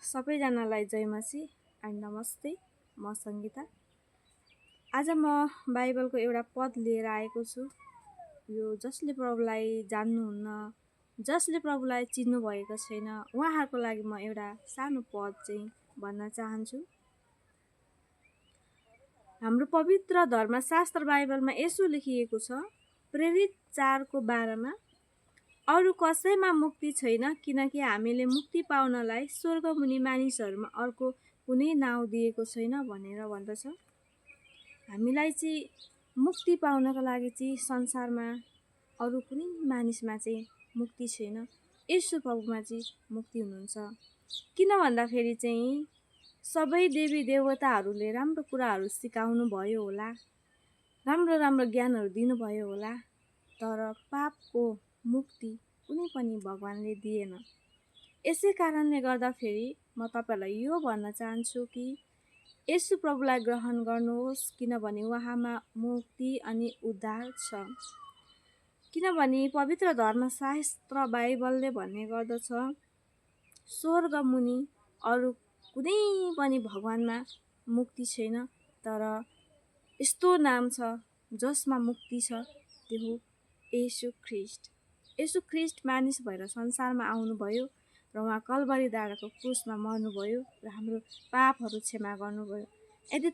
सबैजनालाई जय मसीह एन्ड नमस्ते। म सङ्गीता। आज म बाइबलको एउटा पद लिएर आएको छु। यो जसले प्रभुलाई जान्नुहुन्न, जसले प्रभुलाई चिन्नु भएको छैन, उहाँहरूको लागि म एउटा सानो पद चाहिँ भन्न चाहन्छु। हाम्रो पवित्र धर्मशास्त्र बाइबलमा यसो लेखिएको छ, प्रेरित 4को 12मा, अरू कसैमा मुक्ति छैन, किनकि हामीले मुक्ति पाउनलाई स्वर्गमुनि मानिसहरूमा अर्को कुनै नाउँ दिएको छैन भनेर भन्दछ। हामीलाई चाहिँ मुक्ति पाउनको लागि चाहिँ संसारमा अरू कुनै मानिसमा चाहिँ मुक्ति छैन, येशू प्रभुमा चाहिँ मुक्ति हुनुहुन्छ। किन भन्दाखेरि चाहिँ सबै देवी देवताहरूले राम्रो कुराहरू सिकाउनु भयो होला, राम्रो ज्ञानहरू दिनुभयो होला, तर पापको मुक्ति कुनै पनि भगवानले दिएन। यसै कारणले गर्दाखेरि म तपाईलाई यो भन्न चाहन्छु कि येशू प्रभुलाई ग्रहण गर्नुहोस्, किनभने उहाँमा मुक्ति अनि उद्धार छ। किनभने पवित्र धर्मशास्त्र बाइबलले भन्ने गर्दछ, स्वर्ग मुनि अरू कुनै पनि भगवानमा मुक्ति छैन, तर यस्तो नाम छ जसमा मुक्ति छ, त्यो हो येशू ख्रीष्ट। येशू ख्रीष्ट मानिस भएर संसारमा आउनुभयो र उहाँ कल्भरी डाँडाको क्रुसमा मर्नुभयो र हाम्रो पापहरू क्षमा गर्नुभयो। यदि